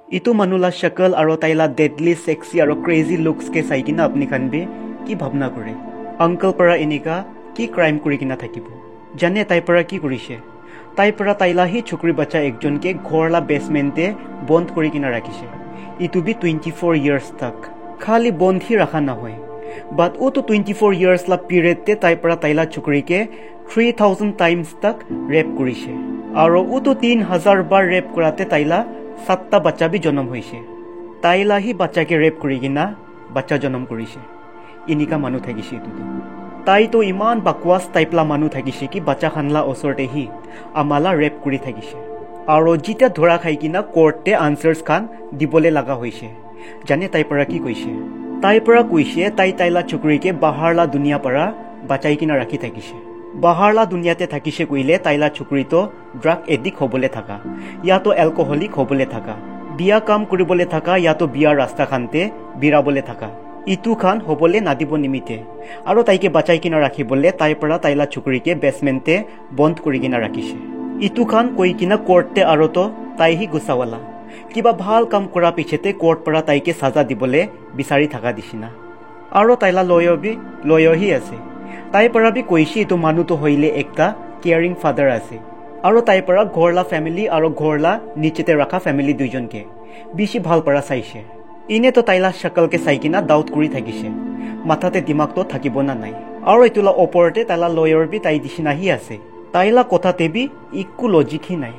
इतु मनुला शक्ल और ताइला डेडली सेक्सी और क्रेजी लुक्स के साई किना अपनी खान भी की भावना करे अंकल परा इनिका की क्राइम करी किना থাকিব जाने ताई परा की करिसे ताई परा ताइला ही छोकरी बच्चा एकजन के घरला बेसमेंटे बंद करी किना राखिसे इतु भी 24 इयर्स तक खाली बंद ही रखा ना होय बट वो तो 24 इयर्स ला पीरियड ते ताई परा ताइला छोकरी के 3000 टाइम्स तक रेप करिसे और वो तो 3000 बार रेप कराते ताइला 7টা बच्चा भी जन्म होइसे ताइला ही बच्चा के रेप करी किना बच्चा जन्म करिसे इनिका मानु থাকিছে इतु ताई तो इमान बकवास टाइपला मानु থাকিছে कि बच्चा खानला ओसरते ही आमाला रेप करी থাকিছে और जिता धरा खाई किना कोर्टे आंसर्स खान दिबले लगा होइसे जाने ताई परा की कइसे ताई परा कइसे ताई ताइला छोकरी के बाहरला दुनिया परा बचाई किना राखी থাকিছে बाहरला दुनियाते থাকিছে कइले ताइला छोकरी तो ड्रग एडिक्ट होबले थाका या तो एल्कोहलिक होबले थाका बिया काम करिबले थाका या तो बिया रास्ता खानते बिराबले थाका इतु खान होबले नादिब निमिते और ताइके बचाई किना राखिबले ताई परा ताइला छोकरी के बेसमेंटे बंद करी किना राखिसे इतु खान कोई किना कोर्टे और तो ताई ही गुसावाला किबा भाल काम करा पिछेते कोर्ट परा ताइके साजा दिबले बिसारी थाका दिसिना और ताइला लॉयर ही आसे ताई परा भी कइसे तो मानु तो होइले एकता केयरिंग फादर आसे और ताई परा घरला फैमिली और घरला नीचेते रखा फैमिली दुइजन के बेसी भाल परा चाइसे इने तो ताइला शकल के साइकिना डाउट करी থাকিছে माथाते दिमाग तो থাকিব ना नाई और इतुला ओपरते ताइला लॉयर भी ताई दिसिना ही आसे ताइला कथाते भी इक्कु लॉजिक ही नाई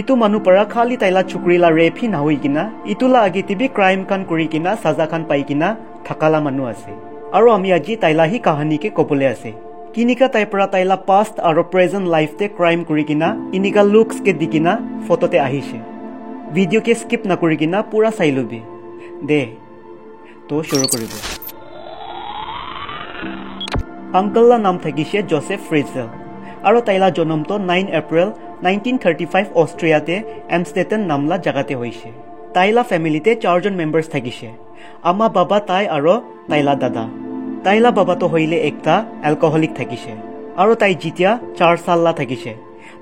इतु मानु परा खाली ताइला छोकरीला रेप ही ना होई किना इतुला आगेते भी क्राइम कान करी किना साजा खान पाई किना थकाला मानु आसे और आमी আজি ताइला ही कहानी के कबले आसे किनिका ताई परा ताइला पास्ट और प्रेजेंट लाइफ ते क्राइम करी किना इनिका लुक्स के दिकिना फोटोते आहिसे वीडियो के स्किप ना करी किना पूरा चाइ लबि दे तो शुरू करिबो अंकलला नाम থাকিছে जोसेफ फ्रेजल और ताइला जन्म तो 9 एप्रिल 1935 ऑस्ट्रियाते एम्स्टेटन नामला जगाते होइसे ताइला फैमिलीते 4 जन मेंबर्स থাকিছে आमा बाबा ताई और ताइला दादा ताइला बाबा तो होइले एकता एल्कोहलिक থাকিছে और ताई जितिया 4 साल ला থাকিছে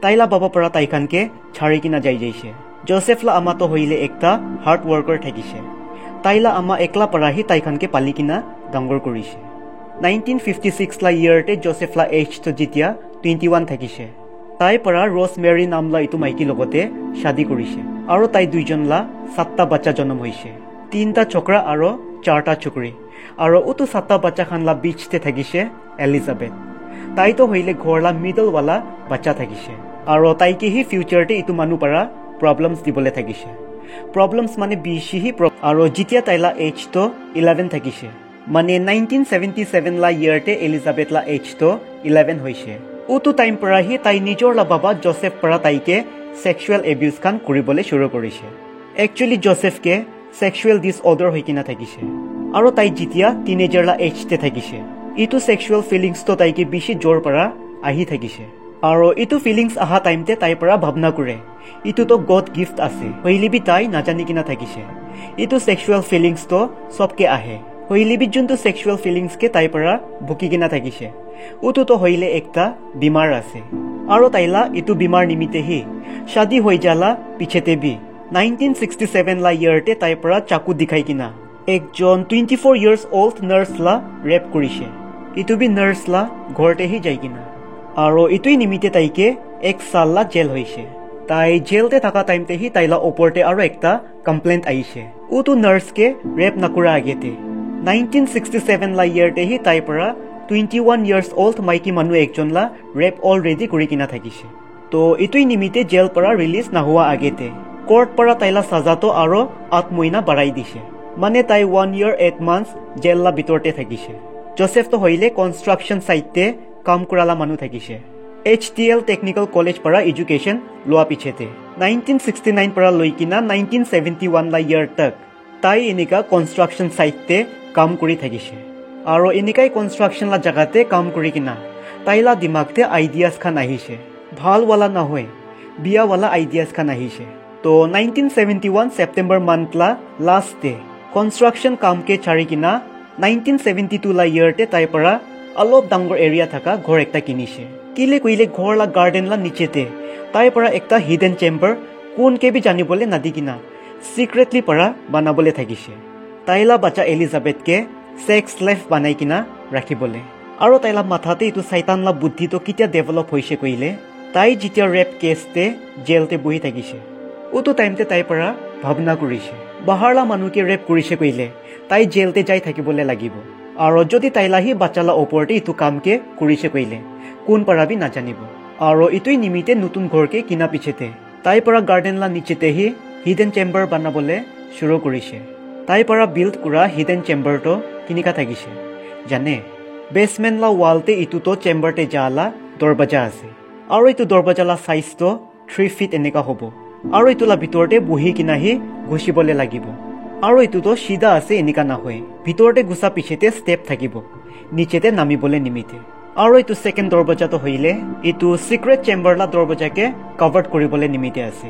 ताइला बाबा परा ताइखान के छाड़ी किना जाइसे जोसेफला आमा तो होइले एकता हार्ड वर्कर থাকিছে ताइला आमा एकला परा ही ताइखान के पाली किना डांगर करिছে 1956 ला इयरते जोसेफला एज तो जितिया 21 থাকিছে ताई परा रोजमेरी नामला इतु माइकी लगते शादी करिছে और ताई दुइजन ला 7টা बच्चा जन्म होइছে 3টা छोकरा और 4টা छोकरी और उतु 7টা बच्चा खानला बीचते থাকিছে एलिजाबेथ ताई तो होइले घरला मिडल वाला बच्चा থাকিছে और ताई के ही फ्यूचरते इतु मानु परा प्रॉब्लम्स दिबले থাকিছে प्रॉब्लम्स माने बीसी ही और जितिया ताइला एज तो 11 থাকিছে माने 1977 ला इयरते एलिजाबेथ ला एज तो 11 होइছে उतु टाइम परा ही ताई निजोर ला बाबा जोसेफ परा ताई के सेक्सुअल एब्यूज खान करिबले शुरू करिছে एक्चुअली जोसेफ के सेक्सुअल डिसऑर्डर होई किना থাকিছে और ताई जितिया टीनेजर ला एज ते থাকিছে इतु सेक्सुअल फिलिंग्स तो ताई के बेसी जोर परा आही থাকিছে और इतु फिलिंग्स आहा टाइम ते ताई परा भावना करे इतु तो गॉड गिफ्ट आसे होइले भी ताई नाजानी किना থাকিছে इतु सेक्सुअल फिलिंग्स तो सबके आहे होइले भी जुनतो सेक्सुअल फिलिंग्स के ताई परा भुकी किना থাকিছে उतु तो होइले एकता बीमार आसे और ताइला इतु बीमार निमिते ही शादी होई जाला पिछेते भी 1967 ला इयरते ताई परा चाकू दिखाई किना एक जन 24 इयर्स ओल्ड नर्स ला रेप करिছে इतु भी नर्स ला घरते ही जाई किना और इतुई निमिते ताइके 1 साल ला जेल होइছে ताई जेलते थाका टाइमते ही ताइला ओपरते और एकता कंप्लेंट आइছে उतु नर्स के रेप नकुरा आगेते 1967 ला इयरते ही ताई परा 21 इयर्स ओल्ड माइकी मानु एकजन ला रेप ऑलरेडी करी किना থাকিছে तो इतुई निमिते जेल परा रिलीज ना हुआ आगेते कोर्ट परा ताइला साजा तो और 8 महीना बढ़ाई दिছে माने ताई 1 year 8 months जेल ला बितरते থাকিছে जोसेफ तो होइले कंस्ट्रक्शन साइटते काम कराला मानु থাকিছে HTL टेक्निकल कॉलेज परा एजुकेशन लोआ पिछेते 1969 परा लइकिना 1971 ला इयर तक ताई इनिका कंस्ट्रक्शन साइटते काम करी থাকিছে और इनिकाई कंस्ट्रक्शन ला जगाते काम करी किना ताइला दिमागते आइडियाज खान आहिছে भाल वाला ना होय बिया वाला आइडियाज खान आहिছে तो 1971 सेप्टेम्बर मंथ ला लास्ट डे कंस्ट्रक्शन काम के छाड़ी किना 1972 ला इयरते ताई परा अलप डांगर एरिया थाका घर एकटा किनिছে किले कइले घर ला गार्डन ला नीचेते ताई परा एकटा हिडन चेम्बर कोन के भी जानिबले नादी किना সিক্ৰেটলি পৰা বানাবলৈ থাকিছে তাইলা বাচ্চা এলিজাবেথকে সেক্স লাইফ বানাই কিনা ৰাখিবলৈ আৰু তাইলা মাথাতে এইটো শয়তানলা বুদ্ধিটো কেতিয়া ডেভেলপ হৈছে কইলে তাই যেতিয়া ৰেপ কেছতে জেলতে বহি থাকিছে উটো টাইমতে তাই পৰা ভাবনা কৰিছে বাহাৰলা মানুহকে ৰেপ কৰিছে কইলে তাই জেলতে যাই থাকিবলৈ লাগিব আৰু যদি তাইলাহি বাচ্চালা ওপৰতে ইটো কামকে কৰিছে কইলে কোন পাৰাবি নাজানিব আৰু ইটোই নিমিতে নতুন ঘৰকে কিনা পিছতে তাই পৰা গাৰ্ডেনলা নিচেতেহি হিডেন চেম্বাৰ বানাবলৈ শুৰু কৰিছে তাই পৰা বিল্ড কৰা হিডেন চেম্বাৰটো কিনিকা থাকিছে জানে বেসমেন্টলা ৱালতে ইটোতো চেম্বাৰতে জালা দৰৱাজা আছে আৰু ইটো দৰৱাজালা সাইজটো 3 ফিট এনেকা হ'ব আৰু ইটোলা ভিতৰতে বহি কিনাহি ঘুষিবলৈ লাগিব আৰু ইটোতো সিধা আছে এনেকা নহয় ভিতৰতে ঘুষা পিছতে ষ্টেপ থাকিব নিচেতে নামিবলৈ নিমিতে আৰু ইটো সেকেন্ড দৰৱাজাটো হইলে ইটো সিক্ৰেট চেম্বাৰলা দৰৱাজাকে কভাৰ কৰিবলৈ নিমিতে আছে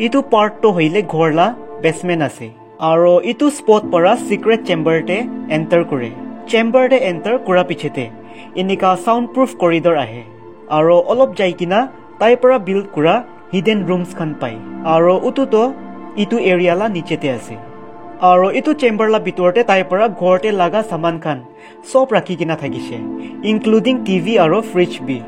ইটো পাৰ্টটো হইলে ঘৰলা বেসমেন্ট আছে আৰু ইটো স্পট পৰা সিক্ৰেট চেম্বাৰতে এন্টাৰ কৰে চেম্বাৰতে এন্টাৰ কৰা পিছতে এনেকা সাউন্ড প্ৰুফ কৰিডৰ আহে আৰু অলপ যাই কিনা তাই পৰা বিল্ড কৰা হিডেন ৰুমছ খান পায় আৰু উটোতো ইটো এৰিয়ালা নিচেতে আছে আৰু ইটো চেম্বাৰলা ভিতৰতে তাই পৰা ঘৰতে লাগা সামান খান সব ৰাখি কিনা থাকিছে ইনক্লুডিং টিভি আৰু ফ্ৰিজ বি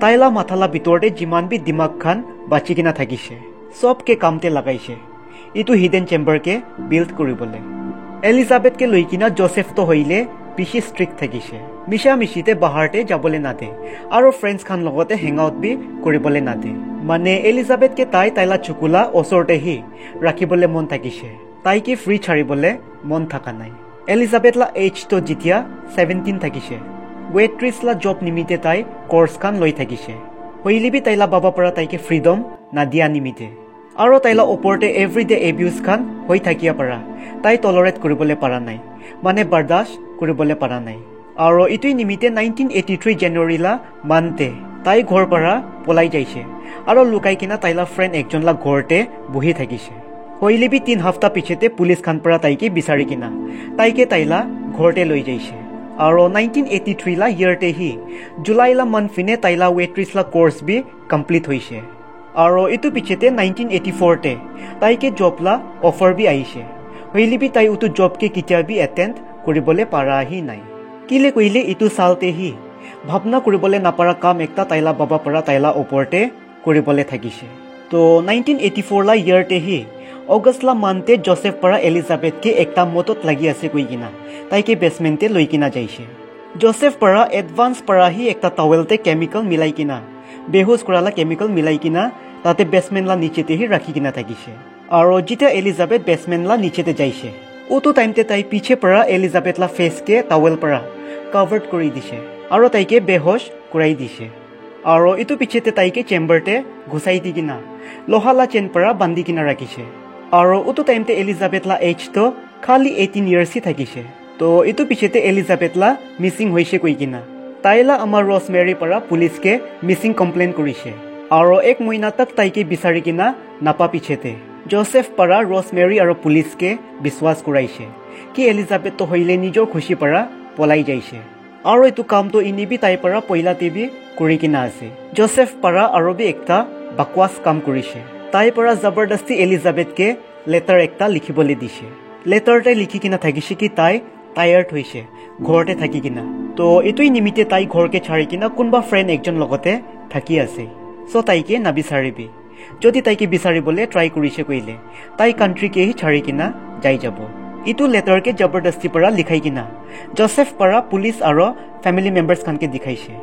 তাইলা মাথালা ভিতৰতে যিমান বি দিমাগ খান বাচি কিনা থাকিছে সবকে কামতে লাগাইছে ইটো হিডেন চেম্বাৰকে বিল্ড কৰিবলৈ এলিজাবেথকে লৈ কিনা জোসেফটো হইলে বেছি ষ্ট্ৰিক্ট থাকিছে মিছা মিছিতে বাহাৰতে যাবলৈ নাদে আৰু ফ্ৰেণ্ডছ খান লগতে হেং আউট বি কৰিবলৈ নাদে মানে এলিজাবেথকে তাইলা চুকুলা ওচৰতেহি ৰাখিবলৈ মন থাকিছে তাইকে ফ্ৰী ছাড়িবলৈ মন থকা নাই এলিজাবেথলা এজটো যেতিয়া 17 থাকিছে ৱেট্ৰেছলা জব নিমিতে তাই কোৰ্স খান লৈ থাকিছে হইলিবি তাইলা বাবা পৰা তাইকে ফ্ৰীডম নাদিয়া নিমিতে আৰু তাইলা ওপৰতে এভৰিডে এবিউজ খান হৈ থাকিয়া পৰা তাই টলাৰেট কৰিবলৈ পৰা নাই মানে বৰদাস্ত কৰিবলৈ পৰা নাই আৰু ইটোই নিমিতে 1983 জানুৱাৰীলা মানতে তাই ঘৰ পৰা পলাই যাইছে আৰু লুকাই কিনা তাইলা ফ্ৰেণ্ড একজনলা ঘৰতে বহি থাকিছে হইলিবি 3 হপ্তাহ পিছতে পুলিচ খান পৰা তাইকে বিচাৰি কিনা তাইকে তাইলা ঘৰতে লৈ যাইছে আৰু 1983 লা ইয়াৰতেহি জুলাইলা মানফিনে তাইলা ৱেট্ৰেছলা কোৰ্স বি কমপ্লিট হৈছে আৰু ইটো পিছতে 1984 তে তাইকে জবলা অফাৰ বি আহিছে হইলিবি তাই উটো জবকে কেতিয়া বি এটেন্ড কৰিবলৈ পাৰাহি নাই কিলে কইলে ইটো সালতেহি ভাবনা কৰিবলৈ নাপাৰা কাম একটা তাইলা বাবা পৰা তাইলা ওপৰতে কৰিবলৈ থাকিছে তো 1984 লা ইয়াৰতেহি অগষ্টলা মানতে জোসেফ পৰা এলিজাবেথকে একটা মতত লাগি আছে কই কিনা তাইকে বেসমেন্টে লৈ কিনা যাইছে জোসেফ পৰা এডভান্স পৰাহি একটা টাৱেলতে কেমিকেল মিলাই কিনা বেহুছ কৰালা কেমিকেল মিলাই কিনা তাতে বেসমেন্টলা নিচেতেহি ৰাখি কিনা থাকিছে আৰু যেতিয়া এলিজাবেথ বেসমেন্টলা নিচেতে যাইছে উটো টাইমতে তাই পিছে পৰা এলিজাবেথলা ফেসকে টাৱেল পৰা কভাৰ্ড কৰি দিছে আৰু তাইকে বেহোছ কৰাই দিছে আৰু ইটো পিছতে তাইকে চেম্বাৰতে ঘুষাই দি কিনা লোহালা চেন পৰা বান্ধি কিনা ৰাখিছে আৰু উটো টাইমতে এলিজাবেথলা এজটো খালি 18 ইয়াৰ্সি থাকিছে তো ইটো পিছতে এলিজাবেথলা মিসিং হৈছে কই কিনা তাইলা আমাৰ ৰসমেৰী পৰা পুলিচকে মিসিং কমপ্লেইন কৰিছে আৰু 1 মহিনা তক তাইকে বিচাৰি কিনা নাপা পিছতে জোসেফ পৰা ৰসমেৰী আৰু পুলিচকে বিশ্বাস কৰাইছে কি এলিজাবেথটো হইলে নিজৰ খুশি পৰা পলাই যাইছে আৰু এটো কামটো ইনিবি তাই পৰা পইলা টিভি কৰি কিনা আছে জোসেফ পৰা আৰু বি একটা বাকৱাস কাম কৰিছে তাই পৰা জবৰদস্তি এলিজাবেথকে লেটাৰ একটা লিখিবলৈ দিছে লেটাৰতে লিখি কিনা থাকিছে কি তাই টায়াৰ্ড হৈছে ঘৰতে থাকি কিনা তো এটোই নিমিতে তাই ঘৰকে ছাড়ি কিনা কোনবা ফ্ৰেণ্ড একজন লগতে থাকি আছে সো তাইকে নাবিচাৰিবি যদি তাইকে বিচাৰিবলৈ ট্ৰাই কৰিছে কইলে তাই কান্ট্ৰিকেহি ছাড়ি কিনা যাই যাব ইটো লেটাৰকে জবৰদস্তি পৰা লিখাই কিনা জোসেফ পৰা পুলিচ আৰু ফ্যামিলি মেম্বাৰ্স খানকে দেখাইছে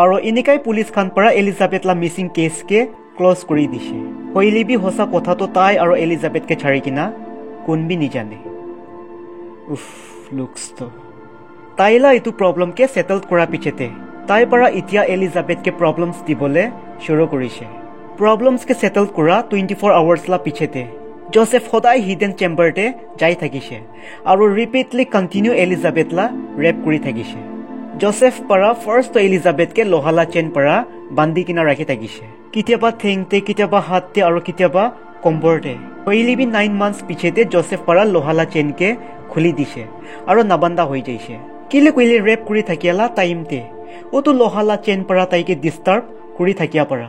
আৰু এনেকাই পুলিচ খান পৰা এলিজাবেথলা মিসিং কেছকে ক্লোজ কৰি দিছে হইলিবি হোসা কথাটো তাই আৰু এলিজাবেথকে ছাড়ি কিনা কোনবি নিজানে উফ লুকস তো তাইলা ইটো প্ৰবলেমকে সেটেল কৰা পিছতে তাই পৰা ইতিয়া এলিজাবেথকে প্ৰবলেমছ দিবলৈ শুৰু কৰিছে প্ৰবলেমছকে সেটেল কৰা 24 আৱাৰ্স লা পিছতে জোসেফ সদায় হিডেন চেম্বাৰতে যাই থাকিছে আৰু ৰিপিটলি কন্টিনিউ এলিজাবেথলা ৰেপ কৰি থাকিছে জোসেফ পৰা ফাৰ্ষ্ট এলিজাবেথকে লোহালা চেন পৰা বান্ধি কিনা ৰাখি থাকিছে কেতিয়াবা ঠেংতে কেতিয়াবা হাততে আৰু কেতিয়াবা কম্বৰতে হইলিবি 9 মান্থস পিছতে জোসেফ পৰা লোহালা চেনকে খুলি দিছে আৰু নাবান্ধা হৈ যাইছে কিলে কইলে ৰেপ কৰি থাকিয়ালা টাইমতে ওতো লোহালা চেন পৰা তাইকে ডিস্টাৰ্ব কৰি থাকিয়া পৰা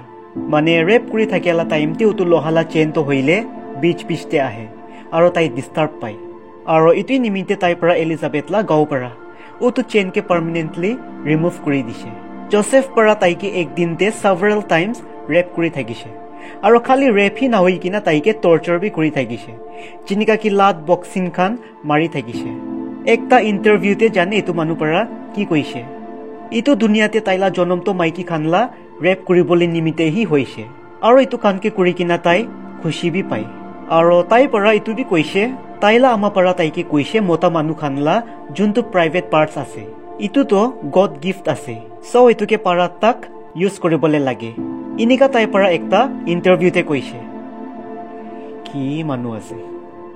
মানে ৰেপ কৰি থাকিয়ালা টাইমতে ওতো লোহালা চেন তো হইলে বিচ পিছতে আহে আৰু তাই ডিষ্টাৰ্ব পায় আৰু ইটোই নিমিত্তে তাইৰ পৰা এলিজাবেথলা গাঁও পৰা ওটো চেইনকে পাৰ্মানেণ্টলি ৰিমুভ কৰি দিছে জোসেফ পৰা তাইকে একদিনতে several times ৰেপ কৰি থাকিছে আৰু খালি ৰেপ হি নহৈ কিনা তাইকে টৰ্চাৰ বি কৰি থাকিছে যেনেকা কি লাট বক্সিং খান মাৰি থাকিছে একটা ইণ্টাৰভিউতে জানে এইটো মানুহ পৰা কি কৈছে ইটো দুনিয়াতে তাইলা জনমটো মাইকী খানলা ৰেপ কৰিবলৈ নিমিত্তেহি হৈছে আৰু এইটো কানকে কৰি কিনা তাই খুশি বি পায় আৰু তাইৰ পৰা এইটো বি কৈছে তাইলা আমাৰ পৰা তাইকে কৈছে মতা মানুহ খানলা যোনটো প্ৰাইভেট পাৰ্টছ আছে ইটোতো গড গিফ্ট আছে সো এইটোকে পাৰা তাক ইউজ কৰিবলৈ লাগে ইনিকা তাইৰ পৰা একটা ইণ্টাৰভিউতে কৈছে কি মানুহ আছে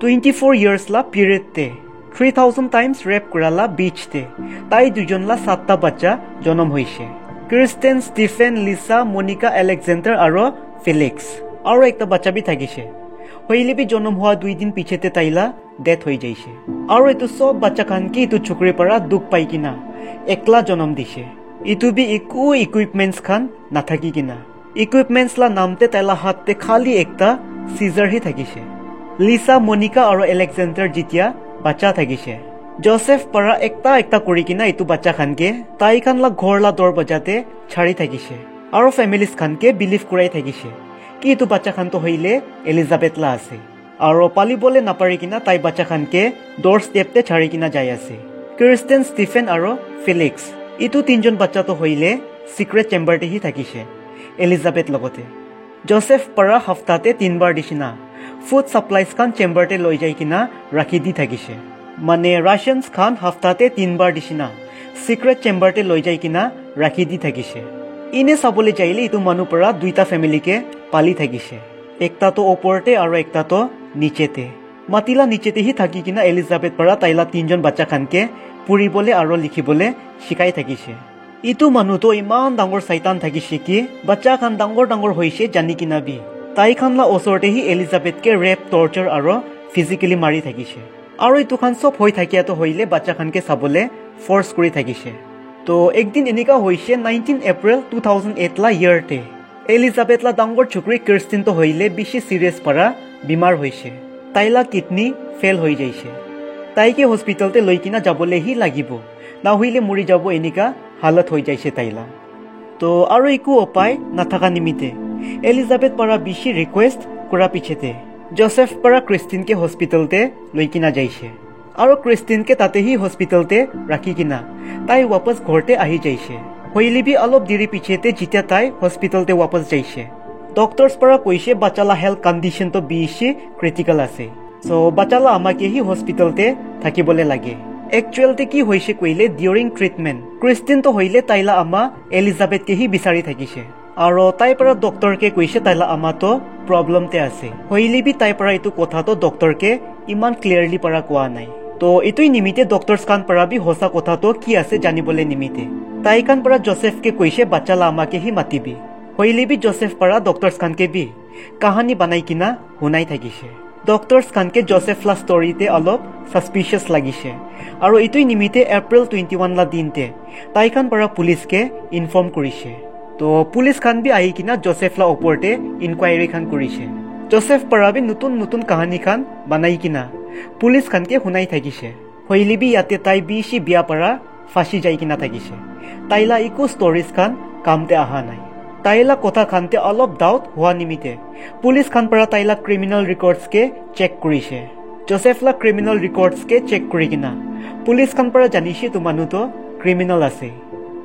24 years লা পিৰিয়ডতে 3000 times ৰেপ কৰালা বিচতে তাই দুজনলা 7টা বাচ্চা জন্ম হৈছে ক্ৰিষ্টেন ষ্টিফেন লিসা মনিকা এলেক্সেণ্ডাৰ আৰু ফেলিক্স আৰু একটা বাচ্চা বি থাকিছে হইলে বি জন্ম হোৱা 2 দিন পিছতে তাইলা ডেথ হৈ যাইছে আৰু এইটো সব বাচ্চা খান কি ইটো চুকৰি পৰা দুখ পাই কিনা একলা জন্ম দিছে ইটো বি একো ইকুইপমেন্টস খান নাথাকি কিনা ইকুইপমেন্টস লা নামতে তাইলা হাততে খালি একটা সিজার হি থাকিছে লিসা মনিকা আৰু এলেক্সেণ্ডাৰ যেতিয়া বাচ্চা থাকিছে জোসেফ পৰা একটা কৰি কিনা ইটো বাচ্চা খানকে তাই খানলা ঘৰলা দৰ বজাতে ছাড়ি থাকিছে আৰু ফেমিলিজ খানকে বিলিভ কৰাই থাকিছে কি ইটো বাচ্চা খানটো হইলে এলিজাবেথলা আছে আৰু পালিবলে নাপাৰি কিনা তাই বাচ্চা খানকে ডৰ ষ্টেপতে ছাড়ি কিনা যাই আছে ক্ৰিষ্টেন ষ্টিফেন আৰু ফেলিক্স ইটো তিনজন বাচ্চাটো হইলে সিক্ৰেট চেম্বাৰতে হি থাকিছে এলিজাবেথ লগতে জোসেফ পৰা হফতাতে 3 বাৰ দিছিনা ফুড সাপ্লাইজ খান চেম্বাৰতে লৈ যাই কিনা ৰাখি দি থাকিছে মানে ৰাশনছ খান হফতাতে 3 বাৰ দিছিনা সিক্ৰেট চেম্বাৰতে লৈ যাই কিনা ৰাখি দি থাকিছে ইনে চাবলৈ যাইলে ইটো মানুহ পৰা দুইটা ফেমিলিকে পালি থাকিছে একটাতো ওপৰতে আৰু একটাতো নিচেতে মাতিলা নিচেতে হি থাকি কিনা এলিজাবেথ পৰা তাইলা 3জন বাচ্চা খানকে পঢ়িবলৈ আৰু লিখিবলৈ শিকাই থাকিছে ইটো মানুহটো ইমান ডাঙৰ শয়তান থাকিছে কি বাচ্চা খান ডাঙৰ হৈছে জানি কিনা বি তাই খানলা ওচৰতে হি এলিজাবেথকে ৰেপ টৰ্চাৰ আৰু ফিজিকেলি মাৰি থাকিছে আৰু ইটো খান সব হৈ থাকিয়াতো হইলে বাচ্চা খানকে চাবলৈ ফৰ্স কৰি থাকিছে তো একদিন এনেকা হৈছে 19 এপ্ৰিল 2008 লা ইয়াৰতে এলিজাবেথলা ডাঙৰ চুকৰি ক্ৰিষ্টিন তো হইলে বেছি সিৰিয়াছ পৰা বিমাৰ হৈছে তাইলা কিডনি ফেল হৈ যাইছে তাইকে হস্পিটালতে লৈ কিনা যাবলৈ হি লাগিব না হইলে মৰি যাব এনেকা হালত হৈ যাইছে তাইলা তো আৰু একো উপায় নাথাকা নিমিতে এলিজাবেথ পৰা বেছি ৰিকুৱেষ্ট কৰা পিছতে জোসেফ পৰা ক্ৰিষ্টিনকে হস্পিটালতে লৈ কিনা যাইছে আৰু ক্ৰিষ্টিনকে তাতে হি হস্পিটালতে ৰাখি কিনা তাই वापस ঘৰতে আহি যাইছে হইলে বি অলপ দেৰি পিছতে যেতিয়া তাই হস্পিটালতে वापस যাইছে ডক্টৰছ পৰা কৈছে বাচ্চালা হেল্থ কণ্ডিশ্যন তো বেছি ক্ৰিটিকেল আছে সো বাচ্চালা আমাকে হি হস্পিটালতে থাকিবলৈ লাগে একচুৱেলতে কি হৈছে কইলে ডিউৰিং ট্ৰিটমেন্ট ক্ৰিষ্টিন তো হইলে তাইলা আমা এলিজাবেথকে হি বিচাৰি থাকিছে আৰু তাই পৰা ডক্টৰকে কৈছে তাইলা আমাতো প্ৰবলেমতে আছে হইলে বি তাই পৰা এইটো কথাটো ডক্টৰকে ইমান ক্লিয়াৰলি পৰা কোৱা নাই তো ইটোই নিমিতে ডক্টৰছ খান পৰা বি হোসা কথাটো কি আছে জানিবলৈ নিমিতে তাই খান পৰা জোসেফকে কৈছে বাচ্চালা আমাকে হি মাতিবি হইলে বি জোসেফ পৰা ডক্টৰছ খানকে বি কাহানী বনাই কিনা শুনাই থাকিছে ডক্টৰছ খানকে জোসেফলা ষ্টৰীতে অলপ সাসপিচিয়াছ লাগিছে আৰু ইটোই নিমিতে এপ্ৰিল 21 লা দিনতে তাই খান পৰা পুলিচকে ইনফৰ্ম কৰিছে তো পুলিচ খান বি আহি কিনা জোসেফলা ওপৰতে ইনকুৱাইৰি খান কৰিছে জোসেফ পৰা বি নতুন কাহানী খান বনাই কিনা পুলিচ খানকে শুনাই থাকিছে হইলে বি ইয়াতে তাই বেছি বিয়া পৰা ফাঁচি যাই কিনা থাকিছে তাইলা একো ষ্টৰিজ খান কামতে অহা নাই তাইলা কথা খানতে অলপ ডাউট হোৱা নিমিতে পুলিচ খান পৰা তাইলা ক্ৰিমিনেল ৰেকৰ্ডছকে চেক কৰিছে জোসেফলা ক্ৰিমিনেল ৰেকৰ্ডছকে চেক কৰি কিনা পুলিচ খান পৰা জানিছে তো মানুহটো ক্ৰিমিনেল আছে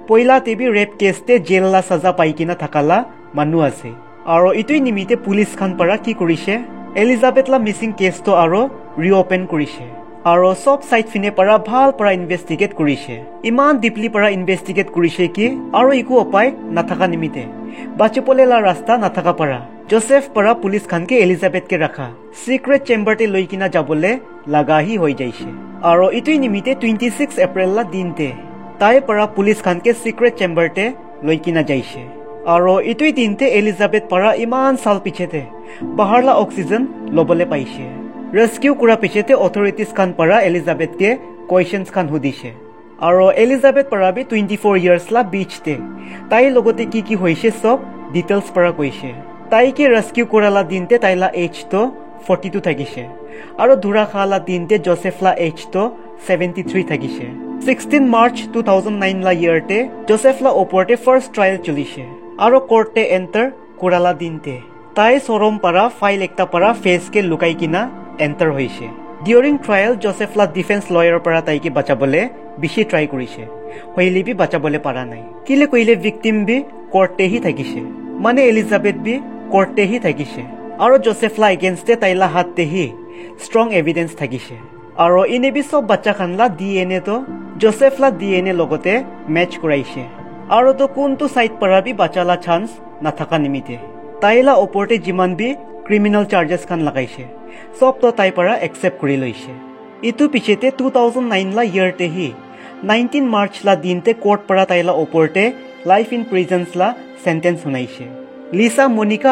পইলা টিভি ৰেপ কেছতে জেললা সাজা পাই কিনা থাকালা মানুহ আছে আৰু ইটোই নিমিতে পুলিচ খান পৰা কি কৰিছে এলিজাবেথলা মিছিং কেছটো আৰু ৰিঅপেন কৰিছে আৰু সব সাইড ফিনে পৰা ভাল পৰা ইনভেষ্টিগেট কৰিছে ইমান ডিপলি পৰা ইনভেষ্টিগেট কৰিছে কি আৰু একো উপায় নাথাকা নিমিতে বাচিবলেলা ৰাস্তা নাথাকা পৰা জোসেফ পৰা পুলিচ খানকে এলিজাবেথকে ৰাখা সিক্ৰেট চেম্বাৰতে লৈ কিনা যাবলৈ লাগাহি হৈ যাইছে আৰু ইটোই নিমিতে 26 এপ্ৰিল লা দিনতে তাই পৰা পুলিচ খানকে সিক্ৰেট চেম্বাৰতে লৈ কিনা যাইছে আৰু ইটোই দিনতে এলিজাবেথ পৰা ইমান সাল পিছতে বাহাৰলা অক্সিজেন লবলৈ পাইছে ৰেস্কিউ কৰা পিছতে অথৰিটিজ খান পৰা এলিজাবেথকে কোৱেশ্যনছ খান সুধিছে আৰু এলিজাবেথ পৰা বি 24 ইয়াৰ্স লা বিচতে তাই লগতে কি হৈছে সব ডিটেইলছ পৰা কৈছে তাইকে ৰেস্কিউ কৰালা দিনতে তাইলা এজ তো 42 থাকিছে আৰু ধৰা খালা দিনতে জোসেফলা এজ তো 73 থাকিছে 16 মাৰ্চ 2009 লা ইয়াৰতে জোসেফলা ওপৰতে ফাৰ্ষ্ট ট্ৰায়াল চলিছে আৰু কোৰ্টে এন্টাৰ কৰালা দিনতে তাই চৰম পাৰা ফাইল একটা পাৰা ফেসকে লুকাই কিনা এন্টাৰ হৈছে ডিউৰিং ট্ৰায়াল জোসেফলা ডিফেন্স লয়াৰৰ পৰা তাইকে বাঁচাবলে বেছি ট্ৰাই কৰিছে হইলে বি বাঁচাবলে পাৰা নাই কিলে কইলে ভিকটিম বি কোৰ্টে হি থাকিছে মানে এলিজাবেথ বি কোৰ্টে হি থাকিছে আৰু জোসেফলা এগেইনষ্টে তাইলা হাতে হি ষ্ট্ৰং এভিডেন্স থাকিছে আৰু ইনে বি সব বাচ্চা খানলা ডিএনএ তো জোসেফলা ডিএনএ লগতে মেচ কৰাইছে আৰু তো কোনটো সাইড পৰা বি বাঁচালা চান্স নাথাকা নিমিতে তাইলা ওপৰতে যিমান বি ক্ৰিমিনেল চাৰ্জেছ খান লাগাইছে সব তো তাই পৰা একসেপ্ট কৰি লৈছে ইটো পিছতে 2009 লা ইয়াৰতে হি 19 মাৰ্চ লা দিনতে কোৰ্ট পৰা তাইলা ওপৰতে লাইফ ইন প্ৰিজন্স লা সেন্টেন্স শুনাইছে লিসা মনিকা